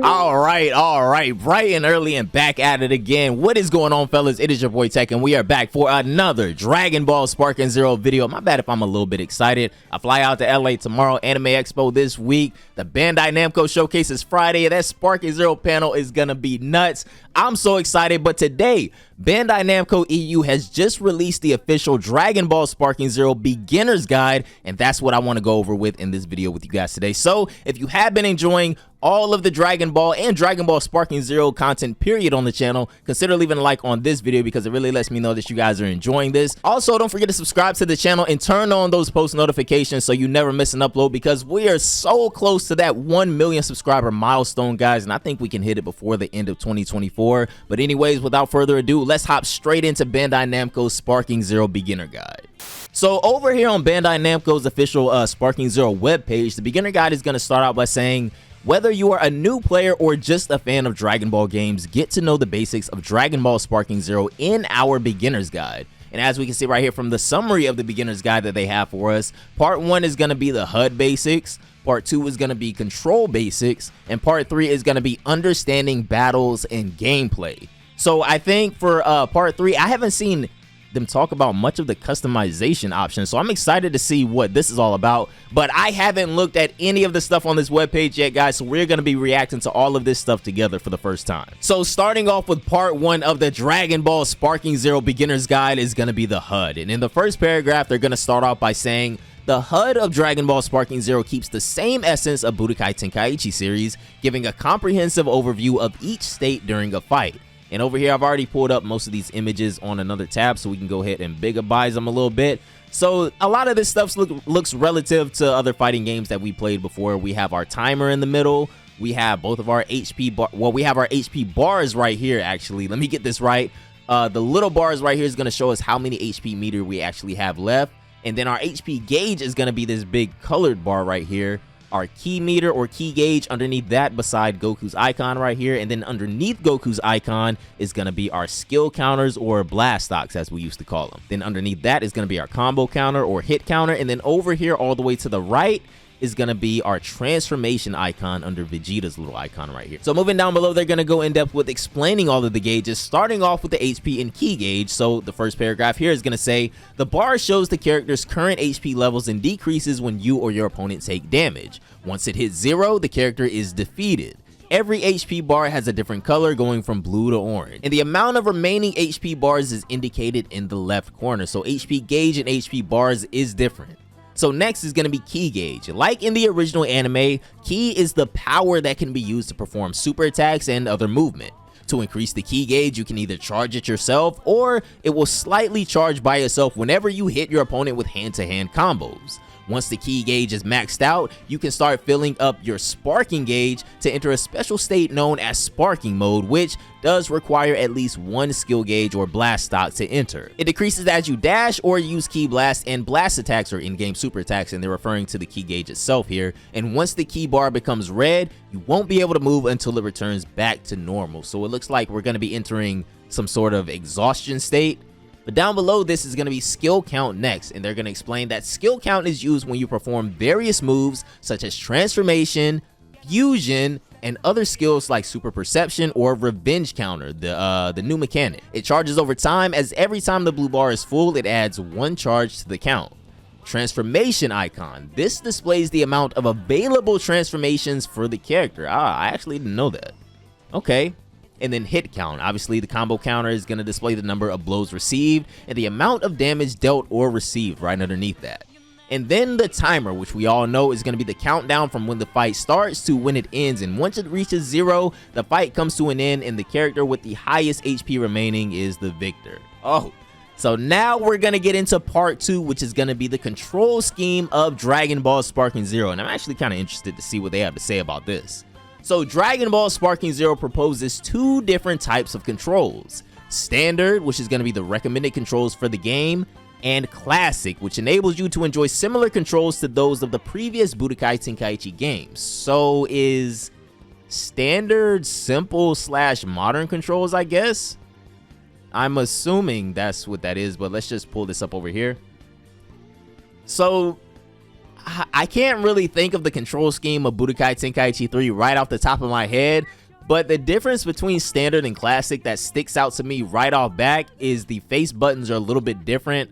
All right, bright and early and back at it again. What is going on, fellas? It is your boy Tech, and we are back for another Dragon Ball Sparking Zero video. My bad if I'm a little bit excited. I fly out to LA tomorrow, Anime Expo this week. The Bandai Namco Showcase is Friday. That Sparking Zero panel is gonna be nuts. I'm so excited, but today, Bandai Namco EU has just released the official Dragon Ball Sparking Zero Beginner's Guide, and that's what I want to go over with in this video with you guys today. So, if you have been enjoying all of the Dragon Ball and Dragon Ball Sparking Zero content period on the channel, consider leaving a like on this video because it really lets me know that you guys are enjoying this. Also, don't forget to subscribe to the channel and turn on those post notifications so you never miss an upload, because we are so close to that 1 million subscriber milestone, guys, and I think we can hit it before the end of 2024. But anyways, without further ado, let's hop straight into Bandai Namco's Sparking Zero Beginner Guide. So over here on Bandai Namco's official Sparking Zero webpage, the beginner guide is going to start out by saying, whether you are a new player or just a fan of Dragon Ball games, get to know the basics of Dragon Ball Sparking Zero in our beginner's guide. And as we can see right here from the summary of the beginner's guide that they have for us, part 1 is going to be the HUD basics, part 2 is going to be control basics, and part 3 is going to be understanding battles and gameplay. So I think for part 3, I haven't seen them talk about much of the customization options, so I'm excited to see what this is all about. But I haven't looked at any of the stuff on this webpage yet, guys, so we're going to be reacting to all of this stuff together for the first time. So starting off with part 1 of the Dragon Ball Sparking Zero Beginner's Guide is going to be the HUD, and in the first paragraph they're going to start off by saying, the HUD of Dragon Ball Sparking Zero keeps the same essence of Budokai Tenkaichi series, giving a comprehensive overview of each state during a fight. And over here, I've already pulled up most of these images on another tab, so we can go ahead and bigger-bize them a little bit. So a lot of this stuff looks relative to other fighting games that we played before. We have our timer in the middle. We have both of our HP bar. Well, we have our HP bars right here, actually. Let me get this right. The little bars right here is going to show us how many HP meter we actually have left. And then our HP gauge is going to be this big colored bar right here. Our key meter or key gauge underneath that beside Goku's icon right here, and then underneath Goku's icon is going to be our skill counters or blast stocks as we used to call them. Then underneath that is going to be our combo counter or hit counter, and then over here all the way to the right is going to be our transformation icon under Vegeta's little icon right here. So moving down below, they're going to go in depth with explaining all of the gauges, starting off with the HP and key gauge. So the first paragraph here is going to say, the bar shows the character's current HP levels and decreases when you or your opponent take damage. Once it hits 0, the character is defeated. Every HP bar has a different color going from blue to orange, and the amount of remaining HP bars is indicated in the left corner. So HP gauge and HP bars is different. So next is going to be key gauge. Like in the original anime, ki is the power that can be used to perform super attacks and other movement. To increase the key gauge, you can either charge it yourself, or it will slightly charge by itself whenever you hit your opponent with hand-to-hand combos. Once the key gauge is maxed out, you can start filling up your sparking gauge to enter a special state known as sparking mode, which does require at least one skill gauge or blast stock to enter. It decreases as you dash or use key blast and blast attacks or in-game super attacks, and they're referring to the key gauge itself here. And once the key bar becomes red, you won't be able to move until it returns back to normal. So it looks like we're going to be entering some sort of exhaustion state. But down below this is going to be skill count next, and they're going to explain that skill count is used when you perform various moves such as transformation, fusion, and other skills like super perception or revenge counter, the new mechanic. It charges over time, as every time the blue bar is full, it adds 1 charge to the count. Transformation icon. This displays the amount of available transformations for the character. I actually didn't know that. Okay. And then hit count. Obviously, the combo counter is going to display the number of blows received and the amount of damage dealt or received right underneath that. And then the timer, which we all know is going to be the countdown from when the fight starts to when it ends. And once it reaches 0, the fight comes to an end, and the character with the highest HP remaining is the victor. Oh, so now we're going to get into part 2, which is going to be the control scheme of Dragon Ball Sparking Zero. And I'm actually kind of interested to see what they have to say about this. So Dragon Ball Sparking Zero proposes 2 different types of controls. Standard, which is going to be the recommended controls for the game, and Classic, which enables you to enjoy similar controls to those of the previous Budokai Tenkaichi games. So is Standard simple / modern controls, I guess? I'm assuming that's what that is, but let's just pull this up over here. So I can't really think of the control scheme of Budokai Tenkaichi 3 right off the top of my head, but the difference between standard and classic that sticks out to me right off back is the face buttons are a little bit different.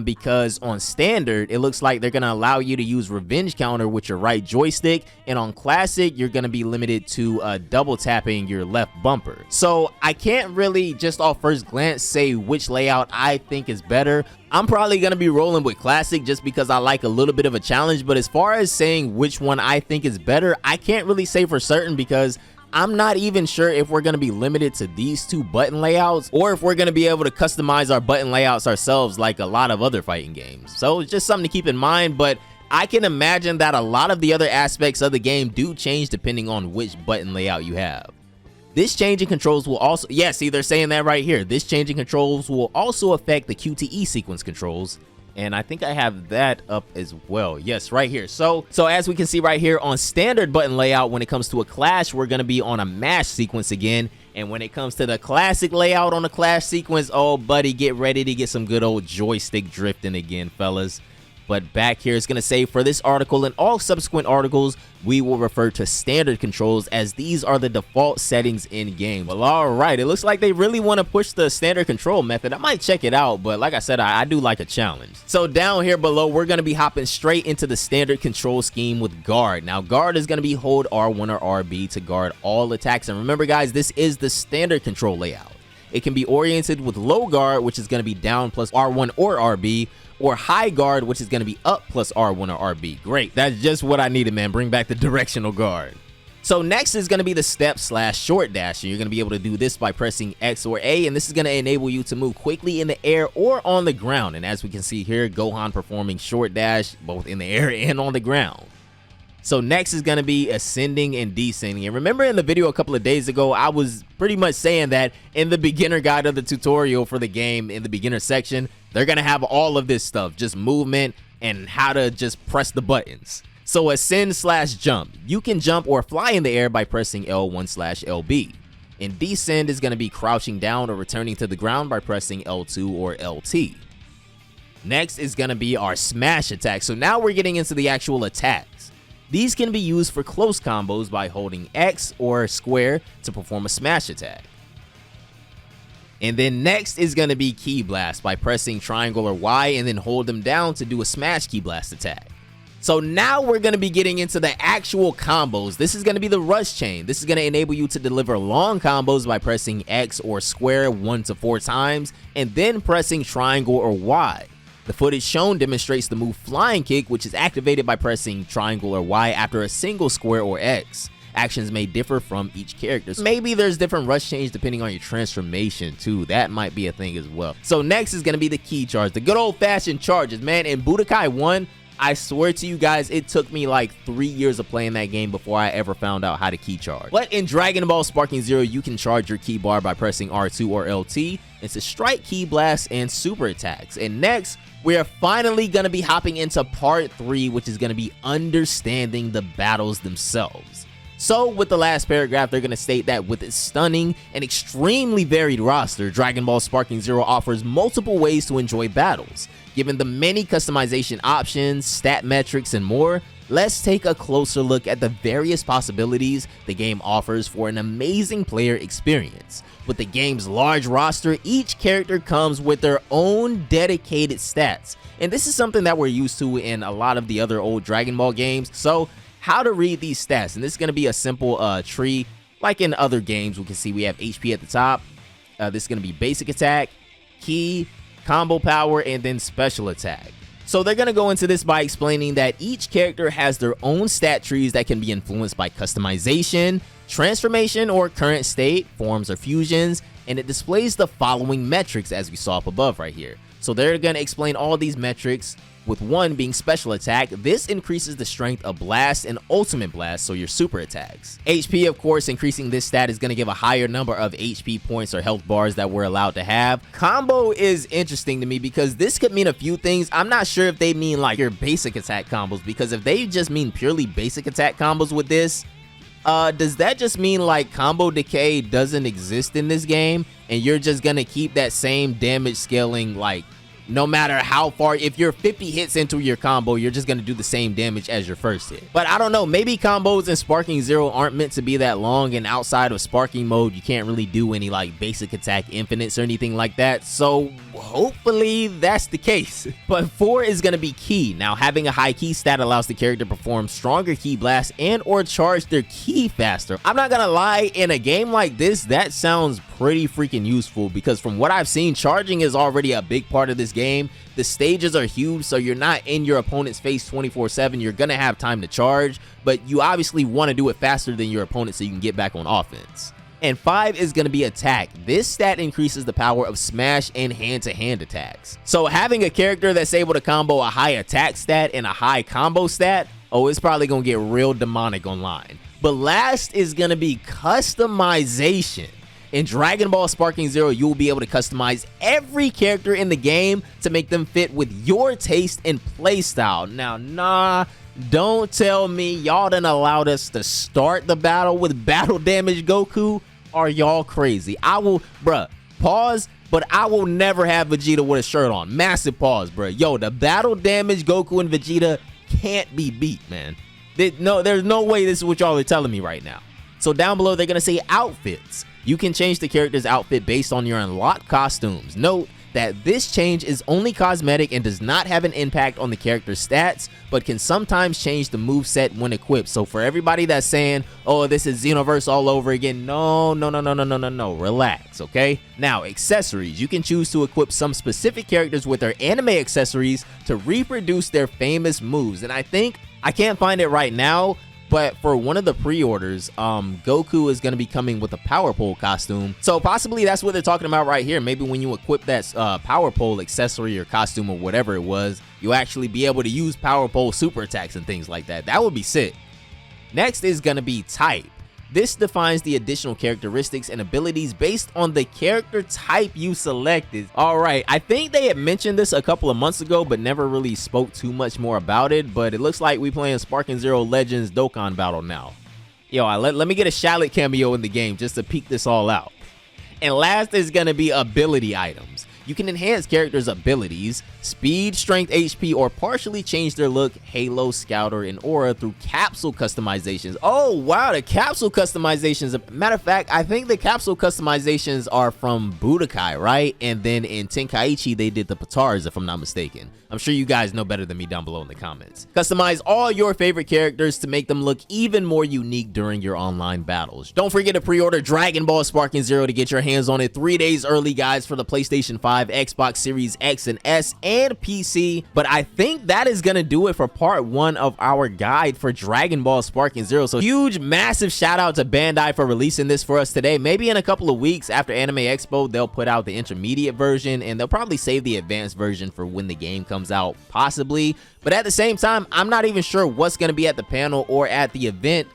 Because on standard, it looks like they're going to allow you to use revenge counter with your right joystick, and on classic, you're going to be limited to double tapping your left bumper. So I can't really just off first glance say which layout I think is better. I'm probably going to be rolling with classic just because I like a little bit of a challenge, but as far as saying which one I think is better, I can't really say for certain because I'm not even sure if we're going to be limited to these two button layouts or if we're going to be able to customize our button layouts ourselves like a lot of other fighting games. So it's just something to keep in mind, but I can imagine that a lot of the other aspects of the game do change depending on which button layout you have. This change in controls will also, yeah, see, they're saying that right here. This change in controls will also affect the QTE sequence controls. And I think I have that up as well. Yes, right here. So as we can see right here on standard button layout, when it comes to a clash, we're going to be on a mash sequence again. And when it comes to the classic layout on the clash sequence, oh, buddy, get ready to get some good old joystick drifting again, fellas. But back here, it's going to say for this article and all subsequent articles, we will refer to standard controls as these are the default settings in game. Well, all right, it looks like they really want to push the standard control method. I might check it out, but like I said, I do like a challenge. So down here below, we're going to be hopping straight into the standard control scheme with guard. Now, guard is going to be hold R1 or RB to guard all attacks. And remember, guys, this is the standard control layout. It can be oriented with low guard, which is going to be down plus R1 or RB, or high guard, which is going to be up plus R1 or RB. Great. That's just what I needed, man. Bring back the directional guard. So next is going to be the step/short dash. And you're going to be able to do this by pressing X or A, and this is going to enable you to move quickly in the air or on the ground. And as we can see here, Gohan performing short dash both in the air and on the ground. So next is going to be ascending and descending. And remember in the video a couple of days ago, I was pretty much saying that in the beginner guide of the tutorial for the game, in the beginner section, they're going to have all of this stuff, just movement and how to just press the buttons. So ascend/jump. You can jump or fly in the air by pressing L1/LB. And descend is going to be crouching down or returning to the ground by pressing L2 or LT. Next is going to be our smash attack. So now we're getting into the actual attacks. These can be used for close combos by holding X or square to perform a smash attack. And then next is going to be Ki Blast by pressing triangle or Y and then hold them down to do a smash Ki Blast attack. So now we're going to be getting into the actual combos. This is going to be the rush chain. This is going to enable you to deliver long combos by pressing X or square 1 to 4 times and then pressing triangle or Y. The footage shown demonstrates the move Flying Kick, which is activated by pressing triangle or Y after a single square or X. Actions may differ from each character. So maybe there's different rush chains depending on your transformation too. That might be a thing as well. So next is going to be the key charge, the good old-fashioned charges, man. In Budokai 1, I swear to you guys, it took me like 3 years of playing that game before I ever found out how to key charge. But in Dragon Ball Sparking Zero, you can charge your key bar by pressing R2 or LT. It's a strike, key blast, and super attacks. And next, we are finally going to be hopping into part 3, which is going to be understanding the battles themselves. So with the last paragraph, they're going to state that with its stunning and extremely varied roster, Dragon Ball Sparking Zero offers multiple ways to enjoy battles. Given the many customization options, stat metrics, and more, let's take a closer look at the various possibilities the game offers for an amazing player experience. With the game's large roster, each character comes with their own dedicated stats. And this is something that we're used to in a lot of the other old Dragon Ball games. So how to read these stats, and this is going to be a simple tree like in other games. We can see we have HP at the top. This is going to be basic attack, key, combo power, and then special attack. So they're going to go into this by explaining that each character has their own stat trees that can be influenced by customization, transformation or current state, forms or fusions, and it displays the following metrics as we saw up above right here. So they're going to explain all these metrics, with one being special attack. This increases the strength of blast and ultimate blast, so your super attacks. HP, of course, increasing this stat is going to give a higher number of HP points or health bars that we're allowed to have. Combo is interesting to me because this could mean a few things. I'm not sure if they mean like your basic attack combos, because if they just mean purely basic attack combos with this, does that just mean like combo decay doesn't exist in this game and you're just gonna keep that same damage scaling like no matter how far, if you're 50 hits into your combo, you're just going to do the same damage as your first hit. But I don't know, maybe combos in Sparking Zero aren't meant to be that long, and outside of Sparking mode, you can't really do any like basic attack infinites or anything like that. So hopefully that's the case. But 4 is going to be key. Now, having a high key stat allows the character to perform stronger key blasts and or charge their key faster. I'm not gonna lie, in a game like this, that sounds pretty freaking useful, because from what I've seen, charging is already a big part of this game. The stages are huge, so you're not in your opponent's face 24/7. You're gonna have time to charge, but you obviously want to do it faster than your opponent so you can get back on offense. And 5 is going to be attack. This stat increases the power of smash and hand-to-hand attacks. So having a character that's able to combo a high attack stat and a high combo stat, oh, it's probably going to get real demonic online. But last is going to be customization. In Dragon Ball Sparking Zero, you will be able to customize every character in the game to make them fit with your taste and playstyle. Now, nah, don't tell me y'all done allowed us to start the battle with battle damage Goku. Are y'all crazy? I will, bruh, pause, but I will never have Vegeta with a shirt on. Massive pause, bruh. Yo, the battle damage Goku and Vegeta can't be beat, man. There's no way this is what y'all are telling me right now. So down below, they're going to say outfits. You can change the character's outfit based on your unlocked costumes. Note that this change is only cosmetic and does not have an impact on the character's stats, but can sometimes change the moveset when equipped. So for everybody that's saying, oh, this is Xenoverse all over again, no, relax, okay? Now, accessories. You can choose to equip some specific characters with their anime accessories to reproduce their famous moves. And I think, I can't find it right now, but for one of the pre-orders, Goku is going to be coming with a Power Pole costume. So possibly that's what they're talking about right here. Maybe when you equip that Power Pole accessory or costume or whatever it was, you'll actually be able to use Power Pole super attacks and things like that. That would be sick. Next is going to be type. This defines the additional characteristics and abilities based on the character type you selected. All right, I think they had mentioned this a couple of months ago, but never really spoke too much more about it. But it looks like we playing Sparking Zero Legends Dokkan Battle now. Yo, let me get a Shallot cameo in the game just to peek this all out. And last is going to be ability items. You can enhance characters' abilities, speed, strength, HP, or partially change their look, halo, scouter, and aura through capsule customizations. Oh, wow, the capsule customizations. Matter of fact, I think the capsule customizations are from Budokai, right? And then in Tenkaichi, they did the Patars, if I'm not mistaken. I'm sure you guys know better than me down below in the comments. Customize all your favorite characters to make them look even more unique during your online battles. Don't forget to pre-order Dragon Ball Sparking Zero to get your hands on it 3 days early, guys, for the PlayStation 5, Xbox Series X and S, and PC. But I think that is gonna do it for part 1 of our guide for Dragon Ball Sparking Zero. So huge, massive shout out to Bandai for releasing this for us today. Maybe in a couple of weeks after Anime Expo, they'll put out the intermediate version, and they'll probably save the advanced version for when the game comes out, possibly. But at the same time, I'm not even sure what's gonna be at the panel or at the event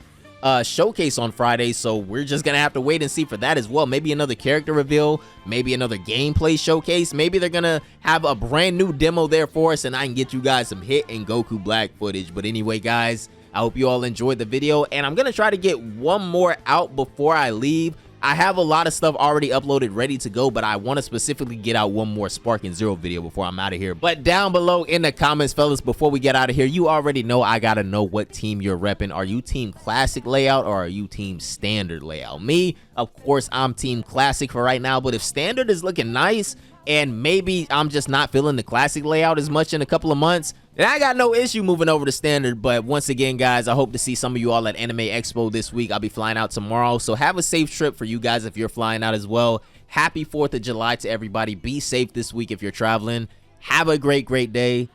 showcase on Friday, so we're just gonna have to wait and see for that as well. Maybe another character reveal, maybe another gameplay showcase, maybe they're gonna have a brand new demo there for us and I can get you guys some Hit and Goku Black footage. But anyway, guys, I hope you all enjoyed the video, and I'm gonna try to get one more out before I leave. I have a lot of stuff already uploaded ready to go, but I want to specifically get out one more Sparking Zero video before I'm out of here. But down below in the comments, fellas, before we get out of here, you already know I gotta know what team you're repping. Are you team classic layout or are you team standard layout? Me, of course, I'm team classic for right now, but if standard is looking nice and maybe I'm just not feeling the classic layout as much in a couple of months, then I got no issue moving over to standard. But once again, guys, I hope to see some of you all at Anime Expo this week. I'll be flying out tomorrow, so have a safe trip for you guys if you're flying out as well. Happy 4th of July to everybody. Be safe this week if you're traveling. Have a great day,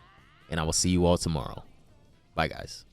and I will see you all tomorrow. Bye, guys.